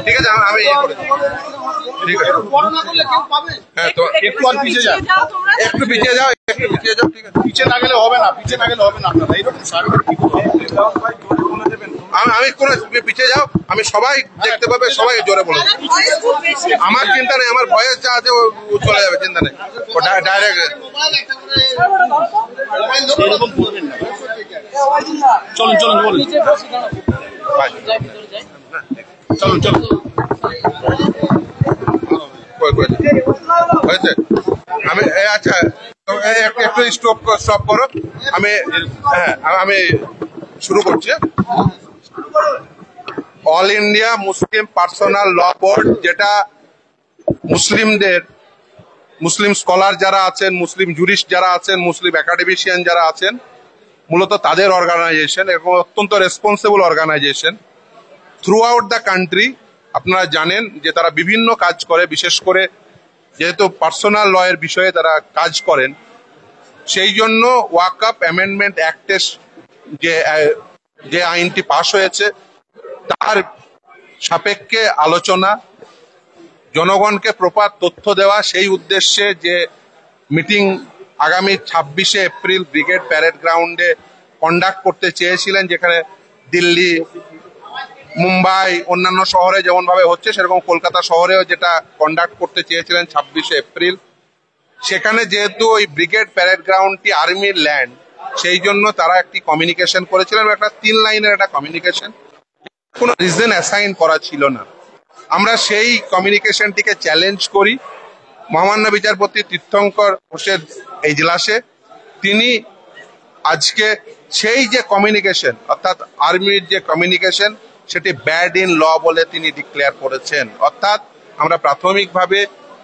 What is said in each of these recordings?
ঠিক আছে, আমি ঠিক আছে, হ্যাঁ তো একটু আর পিছিয়ে যাও, একটু পিছিয়ে যাও, একটু পিছিয়ে যাও, ঠিক আছে, পিছিয়ে না গেলে হবে না, পিছিয়ে না গেলে হবে না, আপনারা এইরকম আমি কোন পিছিয়ে যাও, আমি সবাই দেখতে পাবে, সবাই জোরে বলে, আমার চিন্তা নেই, আমার ভয়েস যা আছে ও চলে যাবে, চিন্তা নেই, ও ডাইরেক্ট চলুন চলুন বলুন, চলুন চলুন হয়েছে। আমি আচ্ছা একটু স্টপ করো, আমি হ্যাঁ আমি শুরু করছি। অল ইন্ডিয়া মুসলিম পার্সোনাল ল বোর্ড, যেটা মুসলিমদের, মুসলিম স্কলার যারা আছেন, মুসলিম জুরিস্ট যারা আছেন, মুসলিম একাডেমিশিয়ান যারা আছেন, মূলত তাদের অর্গানাইজেশন এবং অত্যন্ত responsible organisation throughout the country. আপনারা জানেন যে তারা বিভিন্ন কাজ করে, বিশেষ করে যেহেতু পার্সোনাল ল এর বিষয়ে তারা কাজ করেন, সেই জন্য ওয়াকফ অ্যামেন্ডমেন্ট অ্যাক্টের যে আইনটি পাশ হয়েছে তার সাপেক্ষে আলোচনা, জনগণকে প্রপার তথ্য দেওয়া, সেই উদ্দেশ্যে যে মিটিং আগামী 26শে এপ্রিল ব্রিগেড প্যারেড গ্রাউন্ডে কন্ডাক্ট করতে চেয়েছিলেন, যেখানে দিল্লি, মুম্বাই, অন্যান্য শহরে যেমন ভাবে হচ্ছে সেরকম কলকাতা শহরেও যেটা কন্ডাক্ট করতে চেয়েছিলেন 26শে এপ্রিল, সেখানে যেহেতু ওই ব্রিগেড প্যারেড গ্রাউন্ডটি আর্মির ল্যান্ড, সেই জন্য তারা একটি কমিউনিকেশন করেছিলেন, একটা 3 লাইনের একটা কমিউনিকেশন, কোনো রিজন অ্যাসাইন করা ছিল না। আমরা সেই কমিউনিকেশনটিকে চ্যালেঞ্জ করি মহামান্য বিচারপতি তীর্থঙ্কর ঘোষের এজলাসে। তিনি আজকে সেই যে কমিউনিকেশন, অর্থাৎ আর্মির যে কমিউনিকেশন, সেটি ব্যাড ইন ল বলে তিনি ডিক্লেয়ার করেছেন। অর্থাৎ আমরা প্রাথমিকভাবে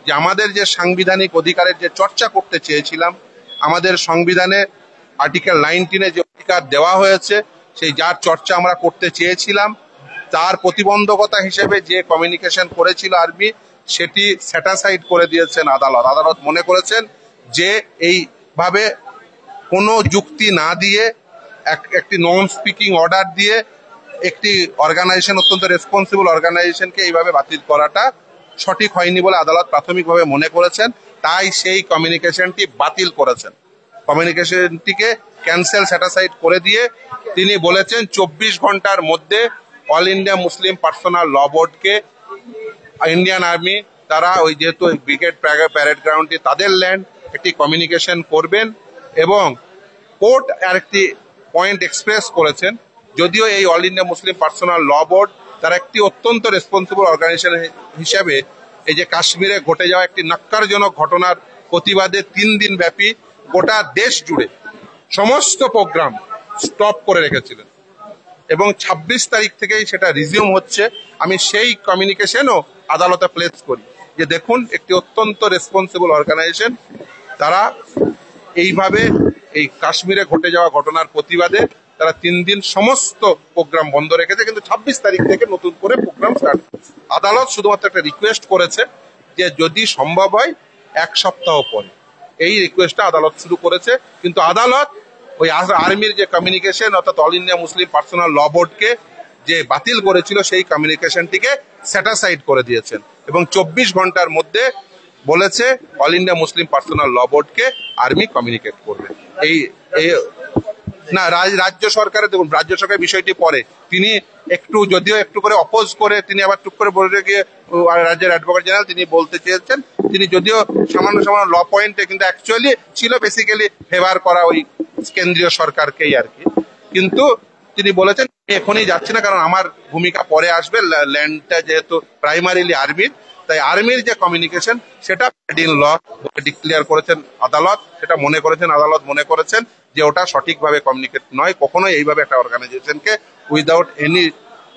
যে আমাদের যে সাংবিধানিক অধিকারের যে চর্চা করতে চেয়েছিলাম, আমাদের সংবিধানে আর্টিকেল 19-এ যে অধিকার দেওয়া হয়েছে, সেই যার চর্চা আমরা করতে চেয়েছিলাম, তার প্রতিবন্ধকতা হিসেবে যে কমিউনিকেশন করেছিল আর্মি, সেটি স্যাটাসাইড করে দিয়েছেন আদালত। আদালত মনে করেছেন যে এইভাবে কোনো যুক্তি না দিয়ে, একটি নন স্পিকিং অর্ডার দিয়ে একটি অর্গানাইজেশন, অত্যন্ত রেসপন্সিবল অর্গানাইজেশনকে এইভাবে বাতিল করাটা সঠিক হয়নি বলে আদালত প্রাথমিকভাবে মনে করেছেন। তাই সেই কমিউনিকেশনটি বাতিল করেছেন, কমিউনিকেশনটিকে ক্যান্সেল, স্যাটাসাইড করে দিয়ে তিনি বলেছেন 24 ঘন্টার মধ্যে অল ইন্ডিয়া মুসলিম পার্সোনাল ল বোর্ডকে, ইন্ডিয়ান আর্মি, তারা ওই যেহেতু ব্রিগেড প্যারেড গ্রাউন্ডটি তাদের ল্যান্ড, একটি কমিউনিকেশন করবেন। এবং কোর্ট আরেকটি পয়েন্ট এক্সপ্রেস করেছেন, যদিও এই অল ইন্ডিয়া মুসলিম পার্সোনাল ল বোর্ড তারা একটি অত্যন্ত রেসপন্সিবল অর্গানাইজেশন হিসেবে এই যে কাশ্মীরে ঘটে যাওয়া একটি ন্যক্কারজনক ঘটনার প্রতিবাদে 3 দিন ব্যাপী গোটা দেশ জুড়ে সমস্ত প্রোগ্রাম স্টপ করে রেখেছিলেন এবং 26 তারিখ থেকেই সেটা রিজিউম হচ্ছে। আমি সেই কমিউনিকেশনও আদালতে প্লেস করি যে দেখুন, একটি অত্যন্ত রেসপন্সিবল অর্গানাইজেশন, তারা এইভাবে এই কাশ্মীরে ঘটে যাওয়া ঘটনার প্রতিবাদে তারা 3 দিন সমস্ত প্রোগ্রাম বন্ধ রেখেছে, কিন্তু 26 তারিখ থেকে নতুন করে প্রোগ্রাম স্টার্ট। আদালত শুধুমাত্র একটা রিকোয়েস্ট করেছে যে যদি সম্ভব হয় 1 সপ্তাহ পরে, এই রিকোয়েস্টটা আদালত শুরু করেছে। কিন্তু আদালত ওই আর্মির যে কমিউনিকেশন, অর্থাৎ অল ইন্ডিয়া মুসলিম পার্সোনাল ল বোর্ডকে যে বাতিল করেছিল, সেই কমিউনিকেশনটিকে স্যাটাসাইড করে দিয়েছেন এবং 24 ঘন্টার মধ্যে বলেছে অল ইন্ডিয়া মুসলিম পার্সোনাল ল বোর্ডকে আর্মি কমিউনিকেট করবে। এই না, রাজ্য সরকারের, দেখুন রাজ্য সরকারের বিষয়টি পরে, তিনি একটু যদিও একটু করে অপোজ করে তিনি আবার টুক করে বলে গিয়ে রাজ্যের অ্যাডভোকেট জেনারেল তিনি বলতে চেয়েছেন, তিনি যদিও সামান্য সামান্য ল পয়েন্টে, কিন্তু অ্যাকচুয়ালি ছিল বেসিক্যালি ফেভার করা ওই কেন্দ্রীয় সরকারকেই আর কি। কিন্তু তিনি বলেছেন এখনই যাচ্ছি না, কারণ আমার ভূমিকা পরে আসবে, ল্যান্ডটা যেহেতু প্রাইমারিলি আর্মির, তাই আর্মির যে কমিউনিকেশন সেটা ব্যাড ইন ল ডিক্লেয়ার করেছেন আদালত। সেটা মনে করেছেন, আদালত মনে করেছেন যে ওটা সঠিকভাবে কমিউনিকেট নয়। কখনোই এইভাবে একটা অর্গানাইজেশনকে উইদাউট এনি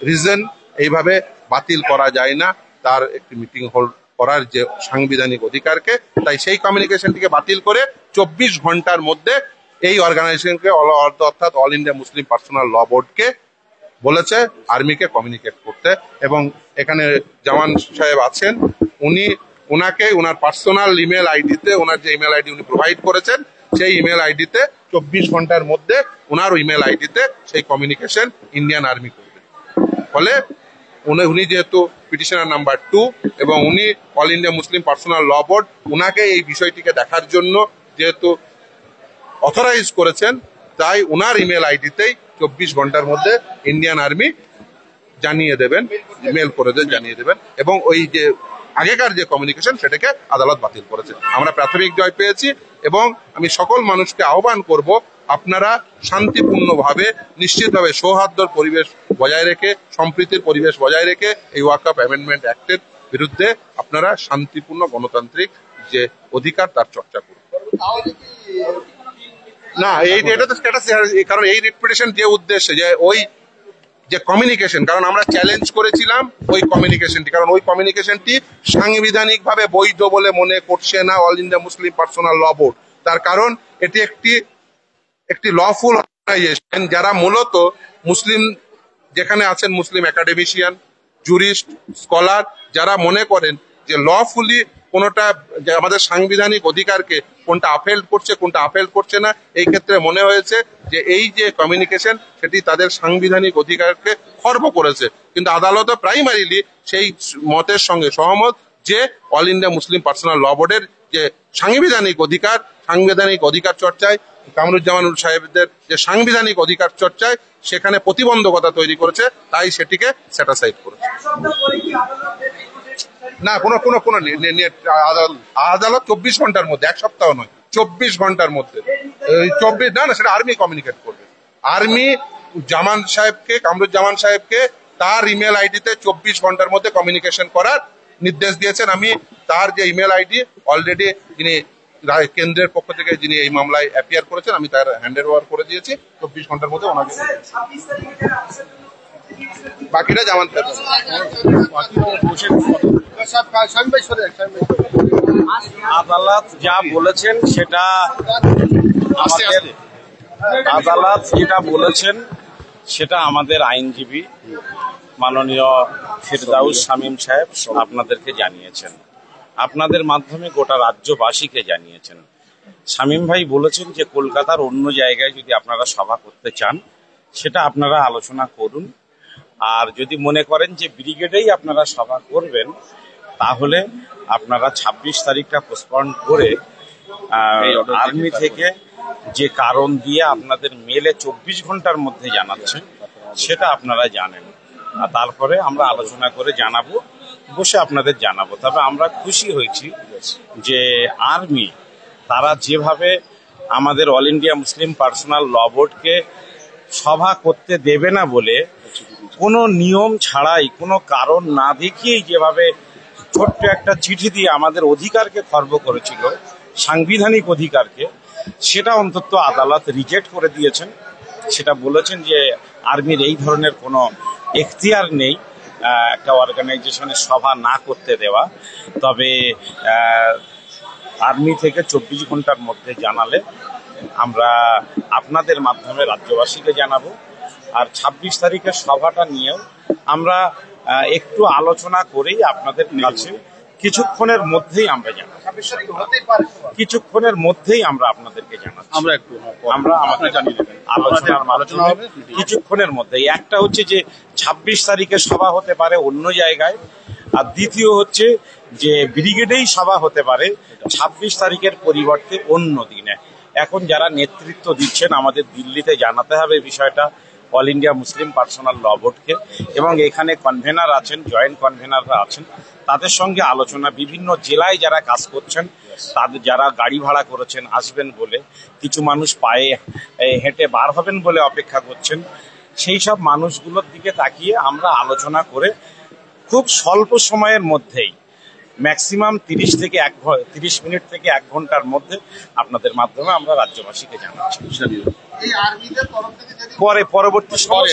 রিজন এইভাবে বাতিল করা যায় না, তার একটি মিটিং হোল্ড করার যে সাংবিধানিক অধিকারকে। তাই সেই কমিউনিকেশনটিকে বাতিল করে 24 ঘন্টার মধ্যে এই অর্গানাইজেশনকে, অর্থাৎ অল ইন্ডিয়া মুসলিম পার্সোনাল ল বোর্ডকে বলেছে আর্মিকে কমিউনিকেট করতে। এবং এখানে জওয়ান সাহেব আছেন, ওনাকে ওনার পার্সোনাল ইমেল আইডিতে, ওনার যে ইমেল আইডি উনি প্রোভাইড করেছেন, সেই ইমেল আইডিতে 24 ঘন্টার মধ্যে ওনার ইমেল আইডিতে সেই কমিউনিকেশন ইন্ডিয়ান আর্মি করবে। ফলে উনি যেহেতু পিটিশনার নাম্বার 2 এবং উনি অল ইন্ডিয়া মুসলিম পার্সোনাল ল বোর্ড উনাকে এই বিষয়টিকে দেখার জন্য যেহেতু অথরাইজ করেছেন, তাই উনার ইমেল আইডিতেই 24 ঘন্টার মধ্যে ইন্ডিয়ান আর্মি জানিয়ে দেবেন, মেল করে জানিয়ে দেবেন। এবং ওই যে আগেকার যে কমিউনিকেশন সেটাকে আদালত বাতিল করেছে। আমরা প্রাথমিক জয় পেয়েছি এবং আমি সকল মানুষকে আহ্বান করব, আপনারা শান্তিপূর্ণভাবে নিশ্চিতভাবে সৌহার্দ্যর পরিবেশ বজায় রেখে, সম্প্রীতির পরিবেশ বজায় রেখে এই ওয়াকফ অ্যামেন্ডমেন্ট অ্যাক্টের বিরুদ্ধে আপনারা শান্তিপূর্ণ গণতান্ত্রিক যে অধিকার তার চর্চা করুন। না, এটা তো স্ট্যাটাস, কারণ এই রিপিটেশন যে উদ্দেশ্যে যে ওই যে কমিউনিকেশন, কারণ আমরা চ্যালেঞ্জ করেছিলাম ওই কমিউনিকেশনটি, কারণ ওই কমিউনিকেশনটি সাংবিধানিক ভাবে বৈধ বলে মনে করছে না অল ইন্ডিয়া মুসলিম পার্সোনাল ল বোর্ড। তার কারণ এটি একটি লফুল অর্গানাইজেশন যারা মূলত মুসলিম, যেখানে আছেন মুসলিম একাডেমিশিয়ান, জুরিস্ট, স্কলার, যারা মনে করেন যে লফুলি কোনটা আমাদের সাংবিধানিক অধিকারকে কোনটা আপহেল্ড করছে কোনটা আপহেল্ড করছে না। এই ক্ষেত্রে মনে হয়েছে যে এই যে কমিউনিকেশন সেটি তাদের সাংবিধানিক অধিকারকে খর্ব করেছে, কিন্তু আদালত প্রাইমারিলি সেই মতের সঙ্গে সহমত যে অল ইন্ডিয়া মুসলিম পার্সোনাল ল বোর্ডের যে সাংবিধানিক অধিকার চর্চায়, কামরুজ্জামান সাহেবদের যে সাংবিধানিক অধিকার চর্চায় সেখানে প্রতিবন্ধকতা তৈরি করেছে, তাই সেটিকে স্যাটাসাইড করেছে। না, কোনো আদালত 24 ঘন্টার মধ্যে, এক সপ্তাহ নয়, 24 ঘন্টার মধ্যে, 24 না, সেটা আর্মি কমিউনিকেট করবে। আর্মি কামরুজ্জামান সাহেবকে তার ইমেল আইডিতে 24 ঘন্টার মধ্যে কমিউনিকেশন করার নির্দেশ দিয়েছেন। আমি তার যে ইমেল আইডি অলরেডি যিনি কেন্দ্রের পক্ষ থেকে যিনি এই মামলায় অ্যাপিয়ার করেছেন, আমি তার হ্যান্ড ওভার করে দিয়েছি। 24 ঘন্টার মধ্যে ওনাকে বাকিটা জামানত পেতে হবে। আদালত যা বলেছেন সেটা আমাদের আইনজীবী মাননীয় ফিরদাউস শামীম সাহেব আপনাদেরকে জানিয়েছেন, আপনাদের মাধ্যমে গোটা রাজ্যবাসীকে জানিয়েছেন। শামীম ভাই বলেছেন যে কলকাতার অন্য জায়গায় যদি আপনারা সভা করতে চান সেটা আপনারা আলোচনা করুন, আর যদি মনে করেন যে ব্রিগেডেই আপনারা সভা করবেন তাহলে আপনারা 26 তারিখটা পোস্টপন করে আর্মি থেকে যে কারণ দিয়ে আপনাদের মেলে 24 ঘন্টার মধ্যে জানাচ্ছেন সেটা আপনারা জানেন, আর তারপরে আমরা আলোচনা করে জানাবো, বসে আপনাদের জানাবো। তবে আমরা খুশি হয়েছি যে আর্মি তারা যেভাবে আমাদের অল ইন্ডিয়া মুসলিম পার্সোনাল ল বোর্ডকে সভা করতে দেবে না বলে কোনো নিয়ম ছাড়াই, কোনো কারণ না দেখিয়েই যেভাবে ছোট্ট একটা চিঠি দিয়ে আমাদের অধিকারকে খর্ব করেছিল, সাংবিধানিক অধিকারকে, সেটা অন্তত আদালত রিজেক্ট করে দিয়েছেন। সেটা বলেছেন যে আর্মির এই ধরনের কোনো এখতিয়ার নেই একটা অর্গানাইজেশনের সভা না করতে দেওয়া। তবে আর্মি থেকে 24 ঘন্টার মধ্যে জানালে আমরা আপনাদের মাধ্যমে রাজ্যবাসীকে জানাবো। আর 26 তারিখের সভাটা নিয়েও আমরা একটু আলোচনা করেই আপনাদের কাছে কিছুক্ষণের মধ্যেই আমরা জানাবো, কিছুক্ষণের মধ্যেই আমরা আপনাদেরকে জানাচ্ছি। আমরা আমাদের জানিয়ে দেবেন আলোচনার মাধ্যমে কিছুক্ষণের মধ্যেই। একটা হচ্ছে যে 26 তারিখের সভা হতে পারে অন্য জায়গায়, আর দ্বিতীয় হচ্ছে যে ব্রিগেডেই সভা হতে পারে 26 তারিখের পরিবর্তে অন্য দিনে। এখন যারা নেতৃত্ব দিচ্ছেন আমাদের দিল্লিতে জানাতে হবে বিষয়টা অল ইন্ডিয়া মুসলিম পার্সোনাল ল বোর্ডকে, এবং এখানে কনভেনার আছেন, জয়েন্ট কনভেনাররা আছেন, তাদের সঙ্গে আলোচনা, বিভিন্ন জেলায় যারা কাজ করছেন তাদের, যারা গাড়ি ভাড়া করেছেন আসবেন বলে, কিছু মানুষ পায়ে হেঁটে বার হবেন বলে অপেক্ষা করছেন, সেই সব মানুষগুলোর দিকে তাকিয়ে আমরা আলোচনা করে খুব স্বল্প সময়ের মধ্যেই, ম্যাক্সিমাম 30 মিনিট থেকে 1 ঘন্টার মধ্যে আপনাদের মাধ্যমে আমরা রাজ্যবাসীকে জানাচ্ছি। পরবর্তী সময়